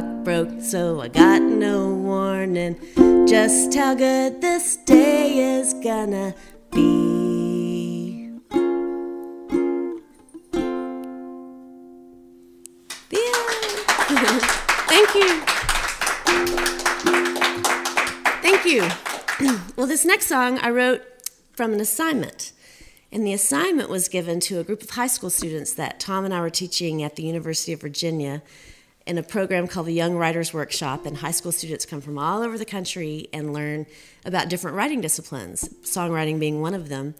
clock broke, so I got no warning just how good this day is gonna be. Yeah. Thank you. Thank you. Well, this next song I wrote from an assignment. And the assignment was given to a group of high school students that Tom and I were teaching at the University of Virginia in a program called the Young Writers Workshop. And high school students come from all over the country and learn about different writing disciplines, songwriting being one of them.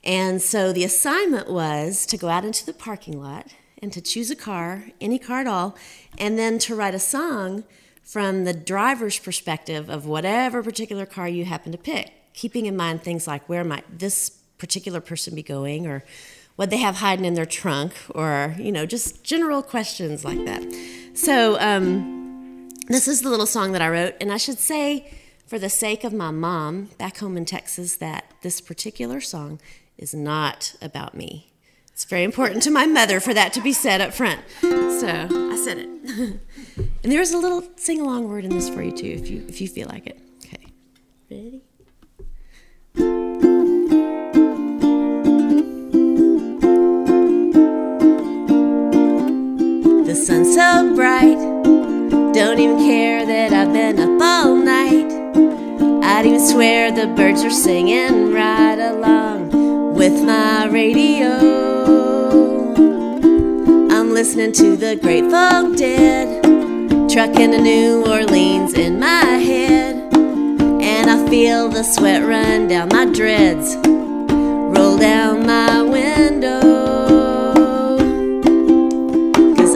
And so the assignment was to go out into the parking lot and to choose a car, any car at all, and then to write a song from the driver's perspective of whatever particular car you happen to pick, keeping in mind things like where might this particular person be going, or what they have hiding in their trunk, or, you know, just general questions like that. So this is the little song that I wrote, and I should say, for the sake of my mom back home in Texas, that this particular song is not about me. It's very important to my mother for that to be said up front. So I said it. And there's a little sing-along word in this for you too, if you feel like it. Okay, ready? The sun's so bright, don't even care that I've been up all night. I'd even swear the birds are singing right along with my radio. I'm listening to the Grateful Dead, trucking to New Orleans in my head. And I feel the sweat run down my dreads, roll down my window.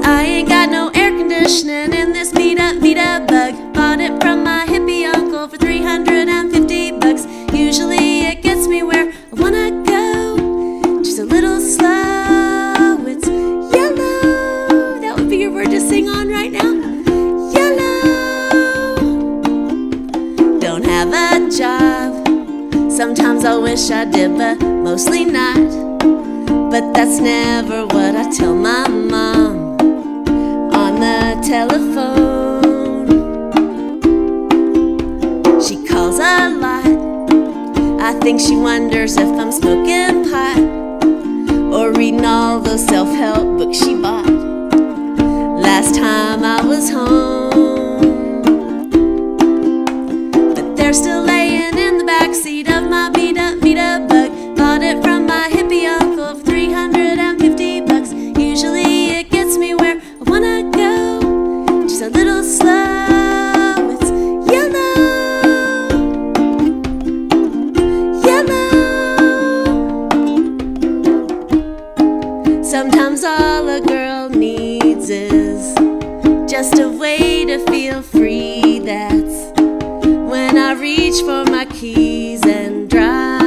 I ain't got no air conditioning in this beat up bug. Bought it from my hippie uncle for $350. Usually it gets me where I wanna go, just a little slow. It's yellow. That would be your word to sing on right now. Yellow. Don't have a job. Sometimes I wish I did, but mostly not. But that's never what I tell my mom the telephone. She calls a lot. I think she wonders if I'm smoking pot or reading all those self-help books she bought last time I was home. But they're still laying in the backseat of my beat up bug. Bought it from my hippie uncle for $350. Usually it gets me where I wanna go, just a little slow. It's yellow, yellow. Sometimes all a girl needs is just a way to feel free. That's when I reach for my keys and drive.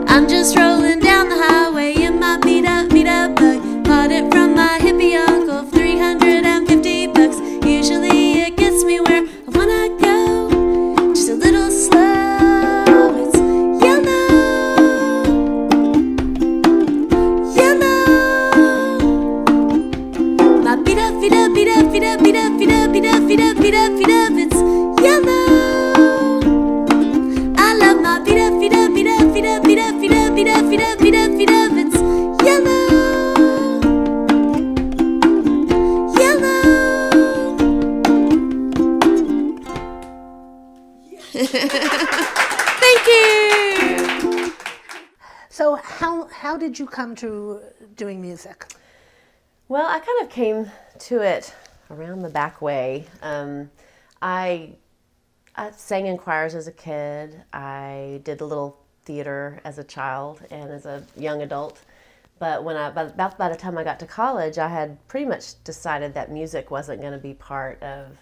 I'm just rolling down the highway in my beat up bug. Bought it from my hippie uncle for $350. Usually it gets me where I wanna go, just a little slow. It's yellow, yellow. My beat up, beat up, beat up, beat up, beat up, beat up, beat up, beat up, beat up, beat up. It's yellow. I love my beat up, beat up, beat up, beat up, beat up, beat up, beat up, beat up, beat up, beat up. It's yellow. Thank you. So how did you come to doing music? Well, I kind of came to it around the back way. I sang in choirs as a kid. I did a little theater as a child and as a young adult. But by the time I got to college, I had pretty much decided that music wasn't going to be part of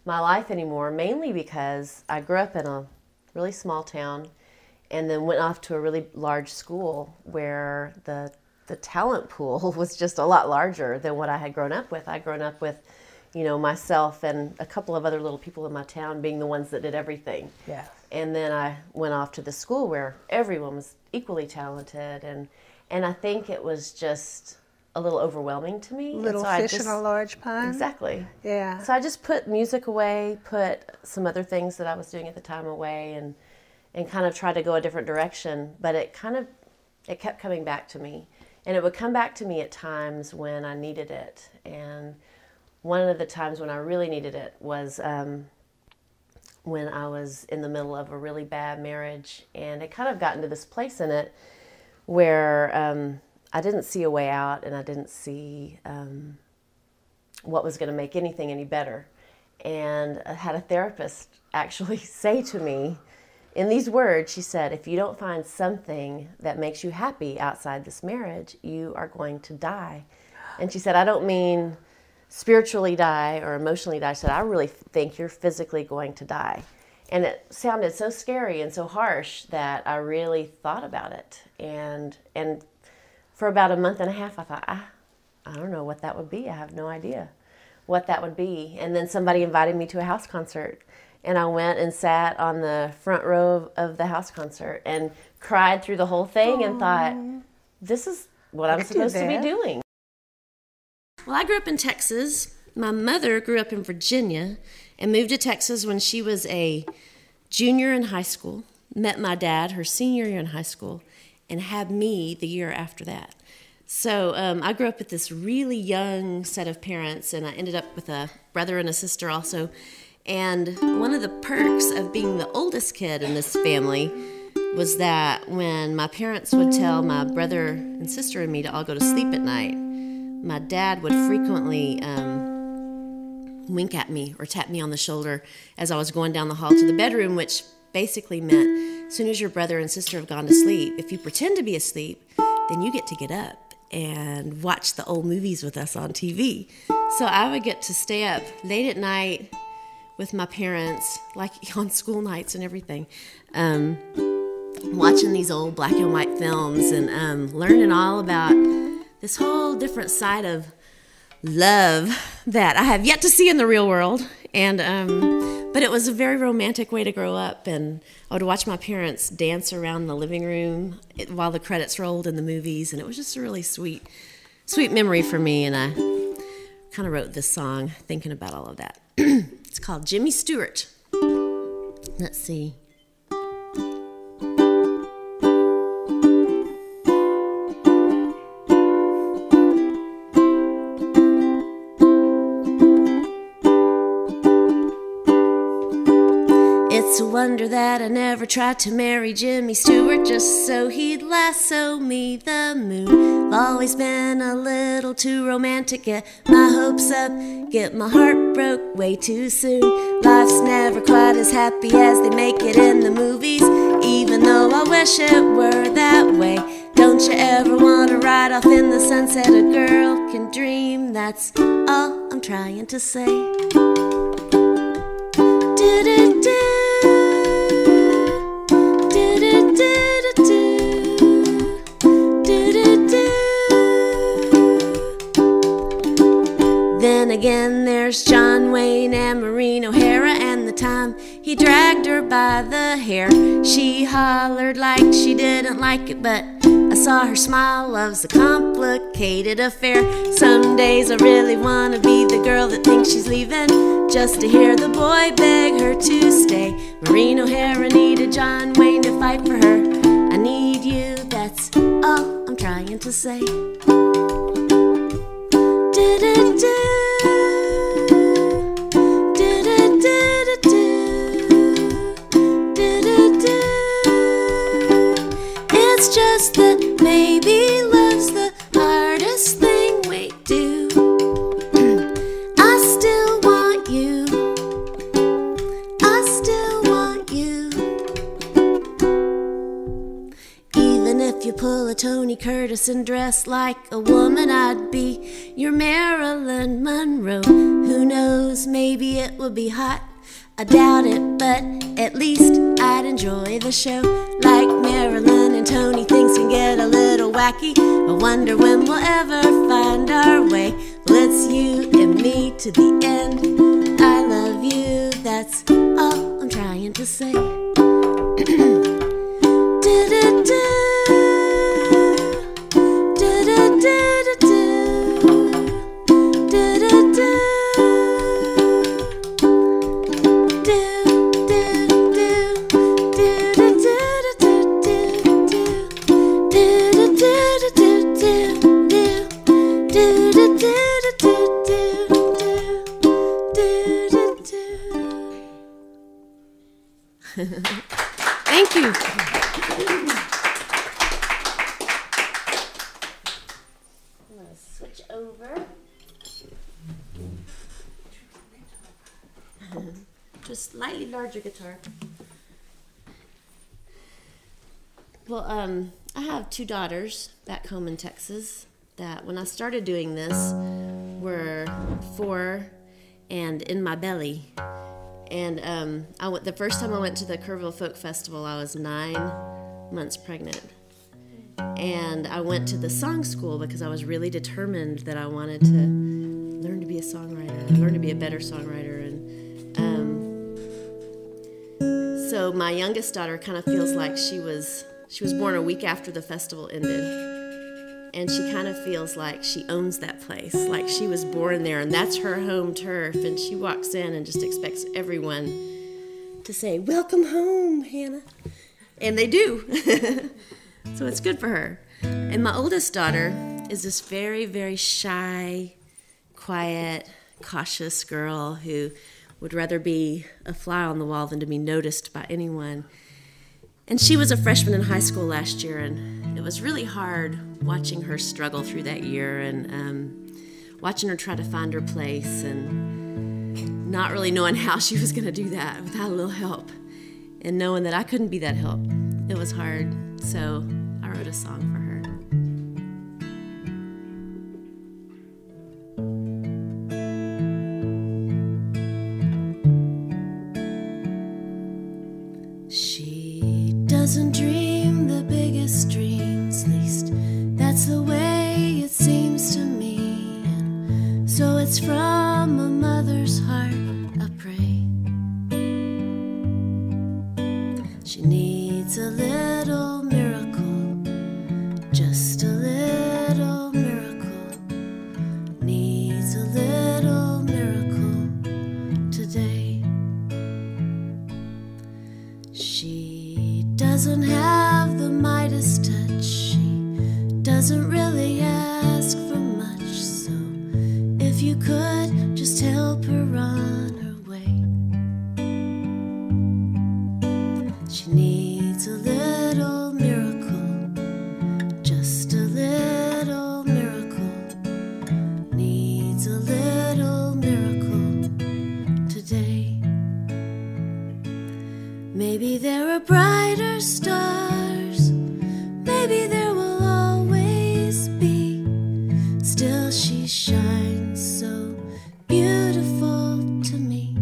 my life anymore, mainly because I grew up in a really small town and then went off to a really large school where the talent pool was just a lot larger than what I had grown up with. I'd grown up with, you know, myself and a couple of other little people in my town being the ones that did everything. Yeah. And then I went off to the school where everyone was equally talented, and I think it was just a little overwhelming to me. Little fish in a large pond. Exactly. Yeah. So I just put music away, put some other things that I was doing at the time away, and kind of tried to go a different direction. But it kept coming back to me. And it would come back to me at times when I needed it. And one of the times when I really needed it was when I was in the middle of a really bad marriage. And it kind of got into this place in it where I didn't see a way out, and I didn't see what was going to make anything any better. And I had a therapist actually say to me, in these words, she said, if you don't find something that makes you happy outside this marriage, you are going to die. And she said, I don't mean spiritually die or emotionally die. She said, I really think you're physically going to die. And it sounded so scary and so harsh that I really thought about it. And for about a month and a half, I thought, I don't know what that would be. I have no idea what that would be. And then somebody invited me to a house concert. And I went and sat on the front row of the house concert and cried through the whole thing and thought, this is what I'm supposed to be doing. Well, I grew up in Texas. My mother grew up in Virginia and moved to Texas when she was a junior in high school, met my dad her senior year in high school, and had me the year after that. So I grew up with this really young set of parents, and I ended up with a brother and a sister also. And one of the perks of being the oldest kid in this family was that when my parents would tell my brother and sister and me to all go to sleep at night, my dad would frequently wink at me or tap me on the shoulder as I was going down the hall to the bedroom, which basically meant as soon as your brother and sister have gone to sleep, if you pretend to be asleep, then you get to get up and watch the old movies with us on TV. So I would get to stay up late at night with my parents, like on school nights and everything, watching these old black and white films and learning all about this whole different side of love that I have yet to see in the real world. And but it was a very romantic way to grow up, and I would watch my parents dance around the living room while the credits rolled in the movies, and it was just a really sweet memory for me. And I kind of wrote this song thinking about all of that. It's called Jimmy Stewart. Let's see. It's a wonder that I never tried to marry Jimmy Stewart just so he'd lasso me the moon. I've always been a little too romantic, get my hopes up, get my heart broke way too soon. Life's never quite as happy as they make it in the movies, even though I wish it were that way. Don't you ever want to ride off in the sunset? A girl can dream, that's all I'm trying to say. Do-do-do. Then again, there's John Wayne and Maureen O'Hara, and the time he dragged her by the hair. She hollered like she didn't like it, but I saw her smile. Love's a complicated affair. Some days I really want to be the girl that thinks she's leaving, just to hear the boy beg her to stay. Maureen O'Hara needed John Wayne to fight for her. I need you, that's all I'm trying to say. Do-do-do. It's just that maybe love's the hardest thing we do. I still want you. I still want you. Even if you pull a Tony Curtis and dress like a woman, I'd be your Marilyn Monroe. Who knows, maybe it would be hot. I doubt it, but at least I'd enjoy the show. Like Marilyn and Tony, things can get a little wacky. I wonder when we'll ever find our way. Well, it's you and me to the end. I love you, that's all I'm trying to say. Do-do-do. Do-do-do-do-do. Thank you. I'm going to switch over. Just slightly larger guitar. Well, I have 2 daughters back home in Texas that when I started doing this were 4 and in my belly. And the first time I went to the Kerrville Folk Festival, I was 9 months pregnant. And I went to the song school because I was really determined that I wanted to learn to be a songwriter, learn to be a better songwriter. And so my youngest daughter kind of feels like she was born a week after the festival ended. And she kind of feels like she owns that place, like she was born there, and that's her home turf. And she walks in and just expects everyone to say, "Welcome home, Hannah." And they do. So it's good for her. And my oldest daughter is this very, very shy, quiet, cautious girl who would rather be a fly on the wall than to be noticed by anyone. And she was a freshman in high school last year, and it was really hard watching her struggle through that year and watching her try to find her place and not really knowing how she was going to do that without a little help, and knowing that I couldn't be that help. It was hard, so I wrote a song for her. She doesn't dream the biggest dreams, least that's the way it seems to me. And so it's from a mother's heart I pray. She needs a little miracle, just a little miracle. Needs a little miracle today. She doesn't have the Midas touch, she doesn't really ask for much. So if you could just help her on her way. She needs a little miracle, just a little miracle. Needs a little miracle today. Maybe there are brighter stars, maybe there will always be. Still she shines so beautiful to me.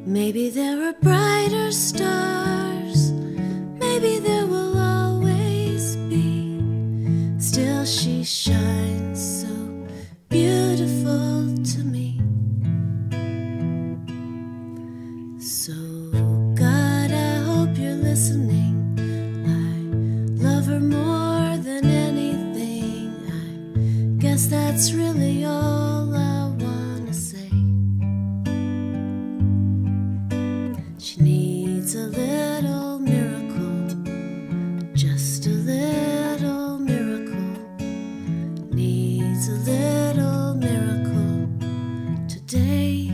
Maybe there are brighter stars, maybe there will always be. Still she shines so beautiful to me. So God, I hope you're listening. I love her more than anything. I guess that's really all I wanna say. She needs a little miracle, just a little miracle. Needs a little miracle today.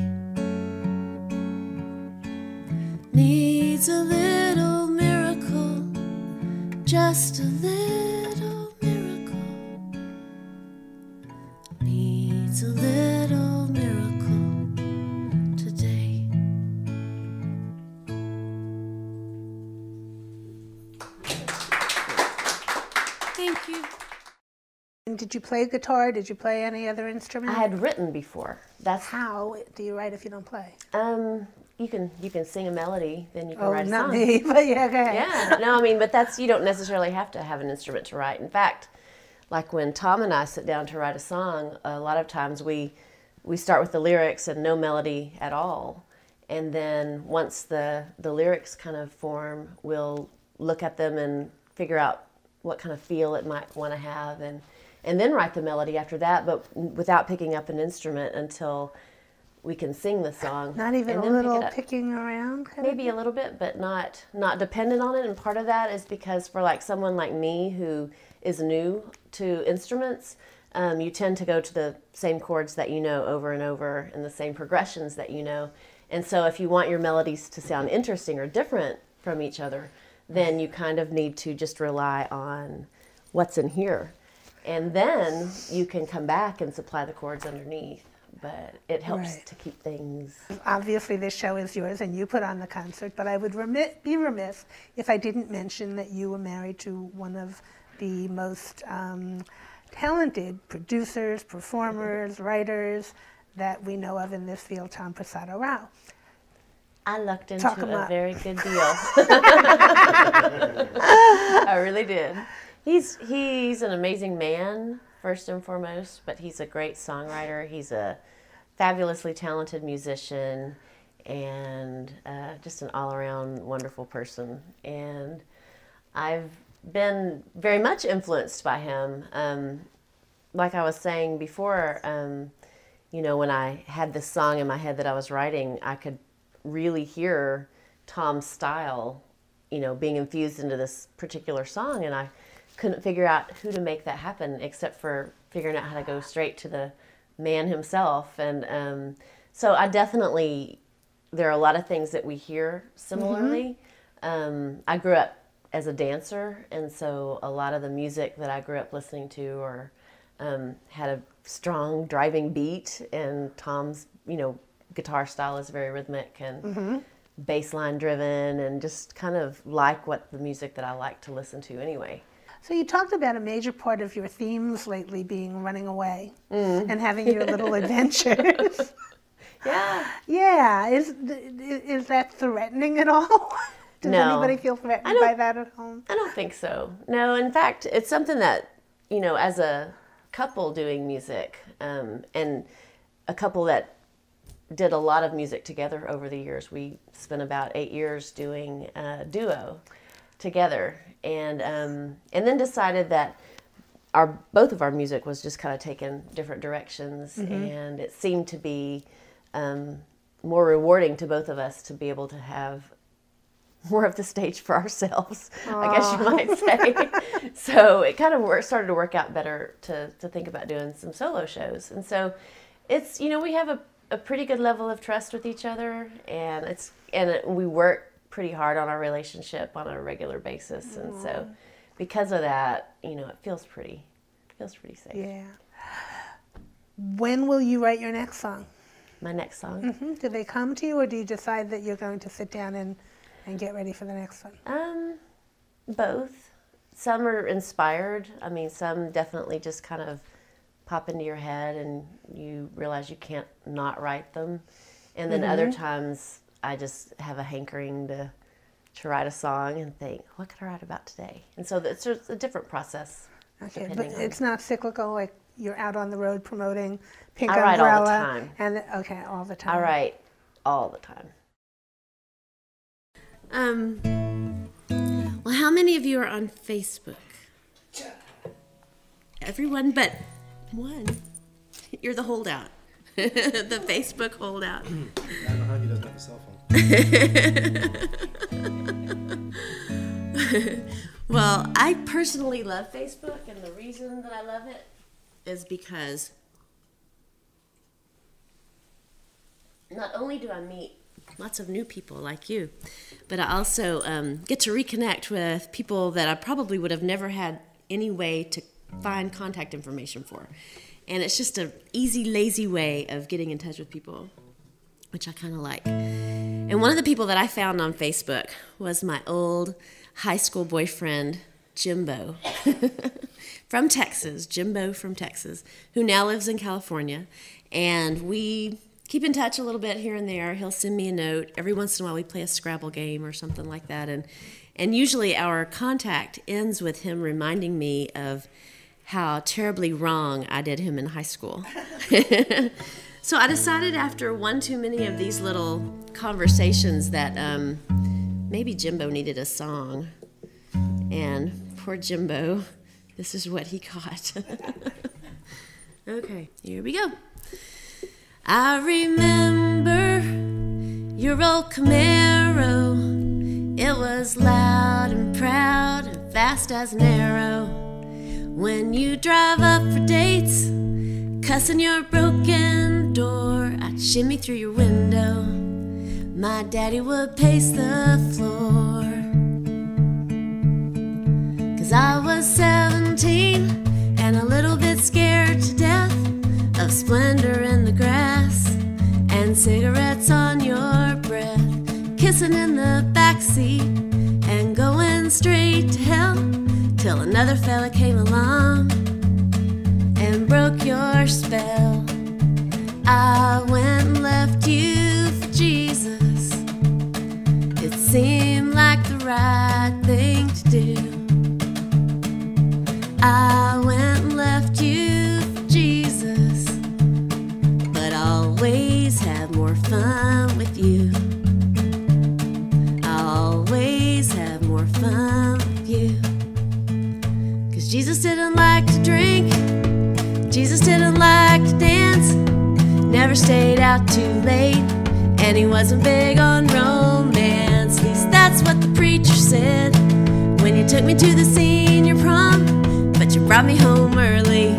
Needs a little miracle, just a little miracle. Needs a little miracle today. Thank you. And did you play guitar? Did you play any other instrument? I had written before. That's How do you write if you don't play? you can sing a melody, then you can Oh, write a not song. me, but yeah, go ahead. Yeah, no, I mean, but that's, you don't necessarily have to have an instrument to write. In fact, like when Tom and I sit down to write a song, a lot of times we start with the lyrics and no melody at all. And then once the lyrics kind of form, we'll look at them and figure out what kind of feel it might want to have, and then write the melody after that, but without picking up an instrument until we can sing the song. Not even a little picking around? Maybe a little bit, but not dependent on it. And part of that is because for like someone like me who is new to instruments, you tend to go to the same chords that you know over and over and the same progressions that you know. And so if you want your melodies to sound interesting or different from each other, then you kind of need to just rely on what's in here. And then you can come back and supply the chords underneath. But it helps to keep things. Obviously, this show is yours, and you put on the concert, but I would be remiss if I didn't mention that you were married to one of the most talented producers, performers, writers that we know of in this field, Tom Prasado Rao. I lucked into a very good deal. I really did. He's an amazing man, first and foremost, but he's a great songwriter. He's a fabulously talented musician and just an all-around wonderful person. And I've been very much influenced by him. Like I was saying before, you know, when I had this song in my head that I was writing, I could really hear Tom's style, you know, being infused into this particular song, and I couldn't figure out who to make that happen except for figuring out how to go straight to the man himself. And so I definitely, there are a lot of things that we hear similarly. I grew up as a dancer, and so a lot of the music that I grew up listening to or had a strong driving beat, and Tom's, you know, guitar style is very rhythmic and bass line driven, and just kind of like what the music that I like to listen to anyway. So you talked about a major part of your themes lately being running away and having your little adventures. Yeah. Yeah. Is that threatening at all? Does anybody feel threatened by that at home? I don't think so. No, in fact, it's something that, you know, as a couple doing music, and a couple that did a lot of music together over the years. We spent about 8 years doing a duo together, and then decided that both of our music was just kind of taking different directions, and it seemed to be more rewarding to both of us to be able to have more of the stage for ourselves, I guess you might say. So it kind of started to work out better to think about doing some solo shows. And so it's, you know, we have a pretty good level of trust with each other, and we work pretty hard on our relationship on a regular basis. And so because of that, you know, it feels pretty safe. Yeah. When will you write your next song? My next song? Do they come to you, or do you decide that you're going to sit down and get ready for the next one? Both. Some are inspired. I mean, some definitely just kind of pop into your head and you realize you can't not write them. And then other times I just have a hankering to write a song and think, what could I write about today? And so it's just a different process. Okay, but it's not cyclical, like you're out on the road promoting Pink I write Umbrella. all the time. And all the time. I write all the time. Well, how many of you are on Facebook? Everyone but one. You're the holdout. The Facebook holdout. I don't know how he doesn't have a cell phone. Well, I personally love Facebook, and the reason that I love it is because not only do I meet lots of new people like you, but I also get to reconnect with people that I probably would have never had any way to find contact information for. And it's just an easy, lazy way of getting in touch with people, which I kind of like. And one of the people that I found on Facebook was my old high school boyfriend, Jimbo, from Texas, who now lives in California. And we keep in touch a little bit here and there. He'll send me a note. Every once in a while we play a Scrabble game or something like that. And usually our contact ends with him reminding me of how terribly wrong I did him in high school. So I decided after one too many of these little conversations that maybe Jimbo needed a song. And poor Jimbo, this is what he got. Okay, here we go. I remember your old Camaro. It was loud and proud and fast as an arrow. When you drive up for dates, cussing your broken door, I'd shimmy through your window. My daddy would pace the floor. 'Cause I was 17 and a little bit scared to death of splendor in the grass and cigarettes on your breath, kissing in the backseat and going straight to hell till another fella came along and broke your spell. I went and left you for Jesus. It seemed like the right thing to do. I went and left you for Jesus, but always have more fun with you. I always have more fun with you. 'Cause Jesus didn't like to drink, Jesus didn't like to dance, never stayed out too late, and he wasn't big on romance. At least that's what the preacher said when you took me to the senior prom. But you brought me home early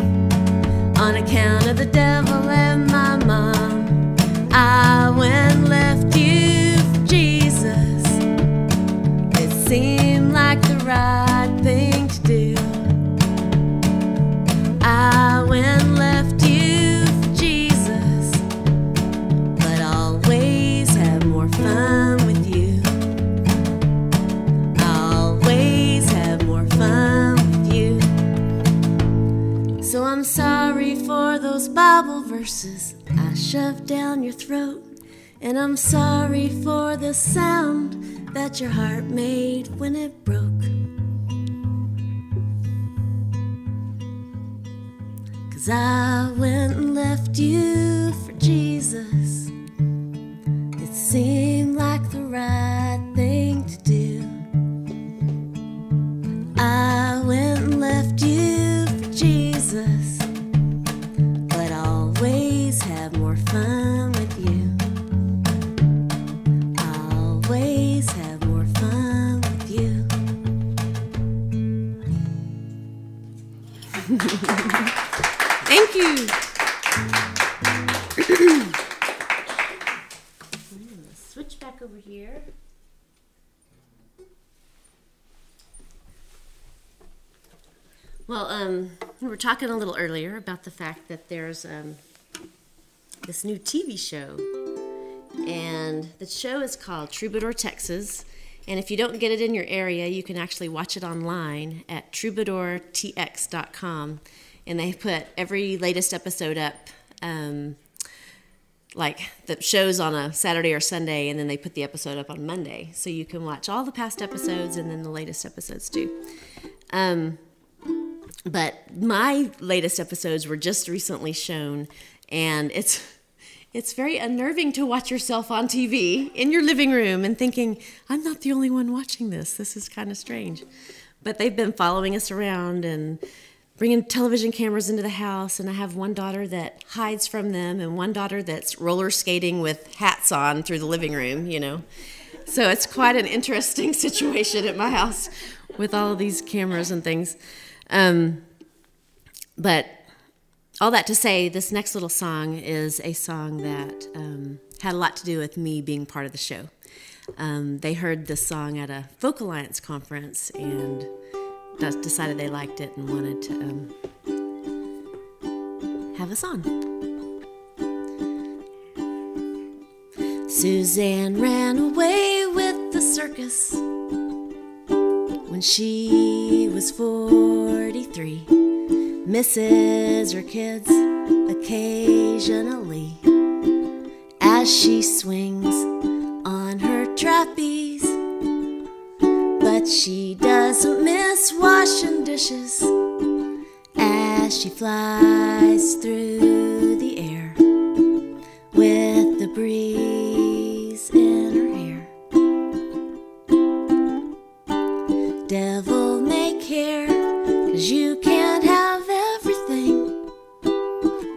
on account of the devil and my mom. I went and left you for Jesus. It seemed like the right thing to do. I went and left you for Jesus, but always have more fun with you. Always have more fun with you. So I'm sorry for those Bible verses I shoved down your throat, and I'm sorry for the sound that your heart made when it broke. 'Cause I went and left you for Jesus. It seemed like the right thing to do. I went and left you for Jesus, but always have more fun with you. Always have more fun with you. Thank you. Switch back over here. Well, we were talking a little earlier about the fact that there's this new TV show, and the show is called Troubadour, Texas. And if you don't get it in your area, you can actually watch it online at troubadourtx.com. And they put every latest episode up, like the show's on a Saturday or Sunday, and then they put the episode up on Monday. So you can watch all the past episodes and then the latest episodes too. But my latest episodes were just recently shown, and it's very unnerving to watch yourself on TV in your living room and thinking, I'm not the only one watching this. This is kind of strange. But they've been following us around and bringing television cameras into the house, and I have one daughter that hides from them and one daughter that's roller skating with hats on through the living room, you know. So it's quite an interesting situation at my house with all of these cameras and things. But all that to say, this next little song is a song that had a lot to do with me being part of the show. They heard this song at a Folk Alliance conference and decided they liked it and wanted to have us on. Suzanne ran away with the circus when she was 43. Misses her kids occasionally as she swings on her trapeze, but she doesn't miss washing dishes as she flies through the air. Devil may care, 'cause you can't have everything.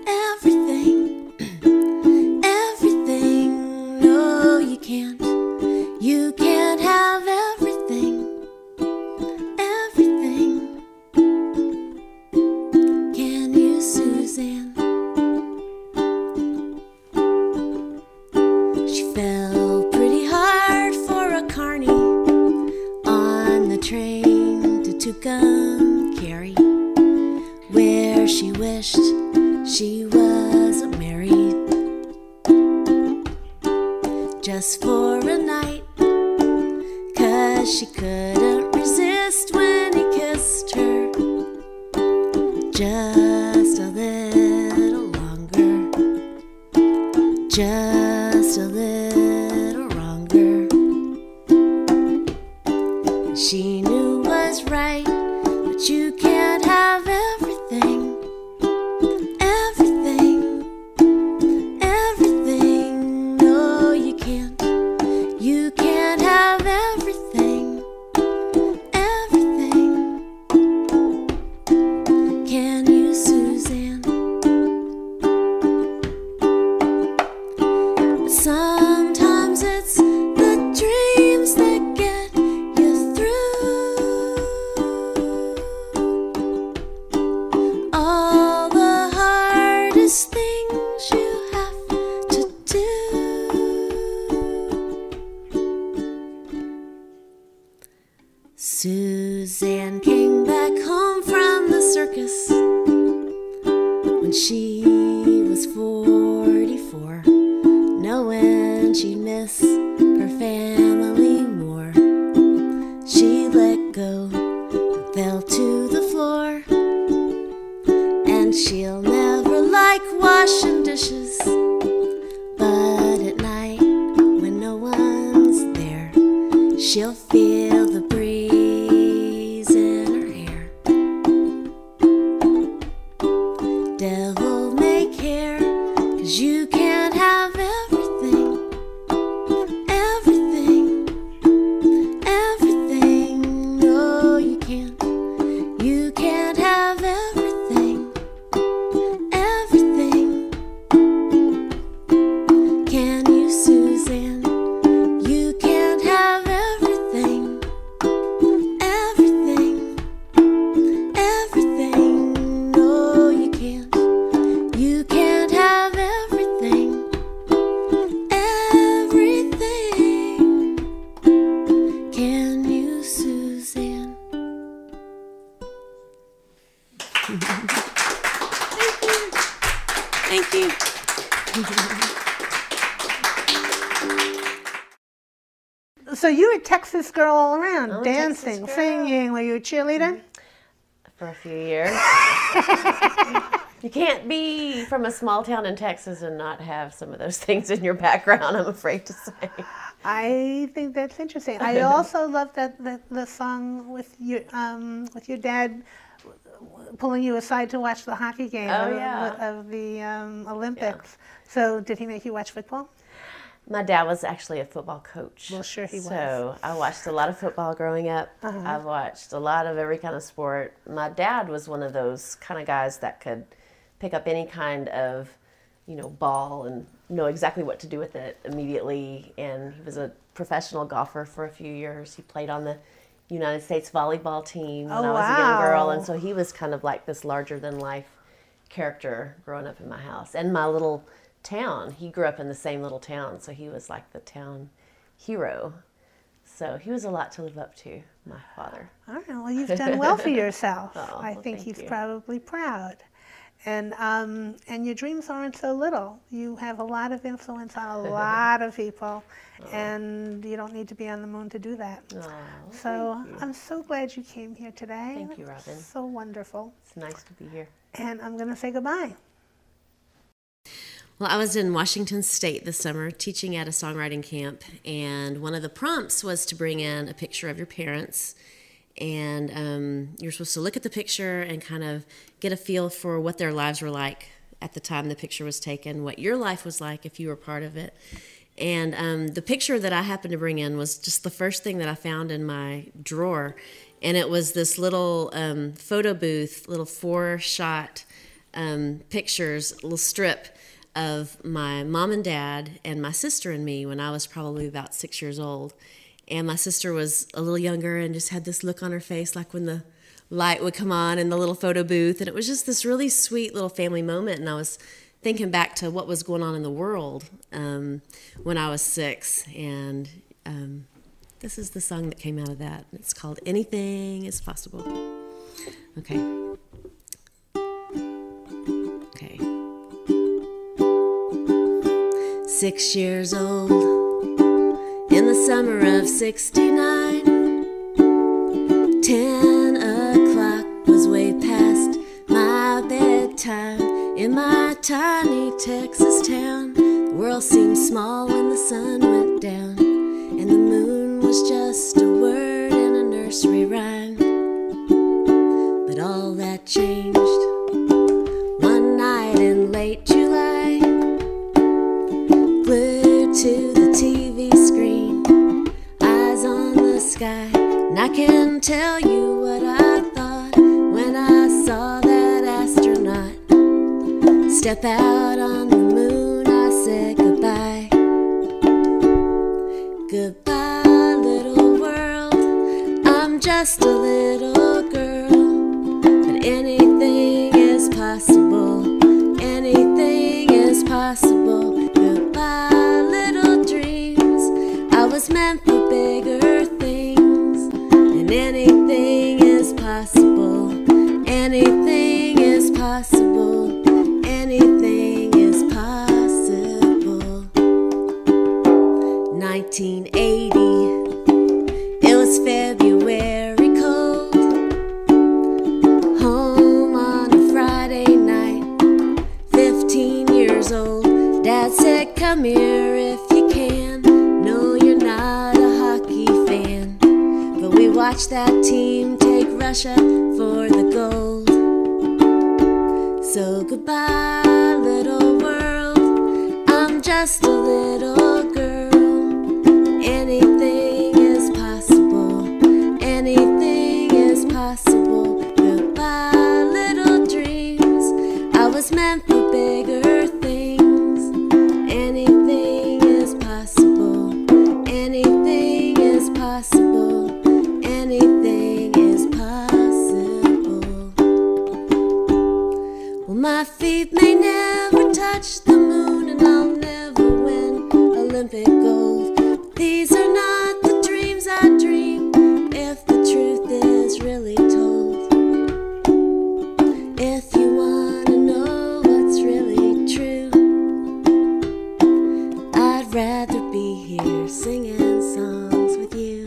Everything. Everything. No, you can't. You can't have everything. Everything. Can you, Suzanne? She fell pretty hard for a carny on the train to Cary, where she wished she wasn't married, just for a night, 'cause she couldn't resist when he kissed her just a little longer, just a little longer. She knew was right, but you can't have everything. Everything. Everything. No, you can't. You can't have everything. Everything. Can you, Suzanne? But sometimes it's the dreams that get you through. All the hardest things you have to do. Suzanne came back home from the circus when she was 44, knowing she'd miss her family more. She let go and fell to the floor, and she'll never like washing dishes, but at night when no one's there, she'll feel the breeze in her hair. Devil may care, 'cause you can't have everything. Everything. Everything. No, you can't. You can't have everything. Everything. Can you, Suzanne? You can't have everything. Everything. Everything. No, you can't. You can't have everything. Everything. Can you, Suzanne? Thank you. So you were a Texas girl all around, I'm a Texas dancing, girl. singing. Were you a cheerleader? For a few years. You can't be from a small town in Texas and not have some of those things in your background, I'm afraid to say. I think that's interesting. I also love the song with your dad pulling you aside to watch the hockey game of the Olympics. So did he make you watch football? My dad was actually a football coach. Well, sure he was. So I watched a lot of football growing up. I've watched a lot of every kind of sport. My dad was one of those kind of guys that could pick up any kind of, ball and know exactly what to do with it immediately. And he was a professional golfer for a few years. He played on the United States volleyball team when I was a young girl. And so he was kind of like this larger-than-life character growing up in my house. And my little town, he grew up in the same little town, so he was like the town hero. So he was a lot to live up to, my father. All right, well, you've done well for yourself. I think thank he's you. probably proud. And your dreams aren't so little. You have a lot of influence on a lot of people, and you don't need to be on the moon to do that. So I'm so glad you came here today. Thank you, Robin. So wonderful. It's nice to be here. And I'm going to say goodbye. Well, I was in Washington State this summer teaching at a songwriting camp, and one of the prompts was to bring in a picture of your parents. And you're supposed to look at the picture and kind of get a feel for what their lives were like at the time the picture was taken, what your life was like if you were part of it. And the picture that I happened to bring in was just the first thing that I found in my drawer. And it was this little photo booth, little 4-shot pictures, little strip of my mom and dad and my sister and me when I was probably about 6 years old. And my sister was a little younger and just had this look on her face like when the light would come on in the little photo booth. And it was just this really sweet little family moment. And I was thinking back to what was going on in the world when I was 6. And this is the song that came out of that. It's called Anything is Possible. Okay. Okay. 6 years old in the summer of '69. 10 o'clock was way past my bedtime in my tiny Texas town. The world seemed small when the sun went down, and the moon was just a word in a nursery rhyme. But all that changed one night in late July. Glued to the TV screen, eyes on the sky. And I can tell you what I thought when I saw that astronaut step out on the moon. I said goodbye. Goodbye, little world. I'm just a little girl, but anything is possible. Anything is possible. Goodbye, little dreams. I was meant for bigger things, and anything is possible. Anything is possible. Anything is possible. 1980, it was February cold. Home on a Friday night, 15 years old. Dad said, come here if you can. No, you're not a hockey fan, but we watched that team take Russia for the gold. So goodbye, little world. I'm just a little girl. Anything is possible. Anything is possible. Goodbye, little dreams. I was meant for bigger things. Anything is possible. Anything is possible. Anything is possible. Well, my feet may never touch the moon, and I'll never win Olympic gold. But these are not the dreams I dream, if the truth is really told. If you wanna know what's really true, I'd rather be here singing songs with you.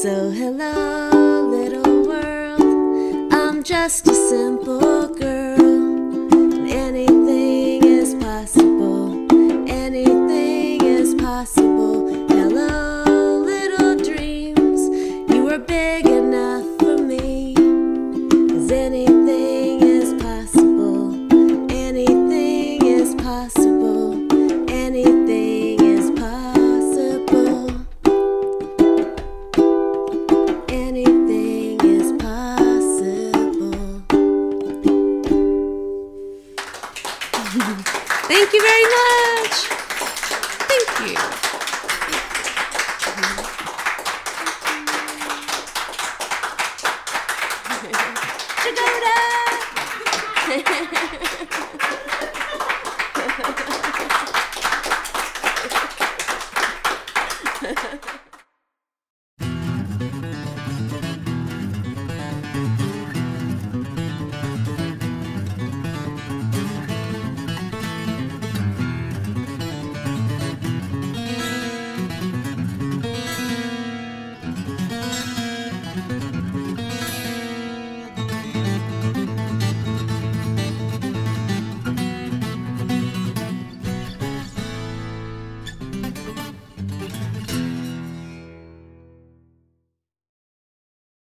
So hello, little world. I'm just a simple girl.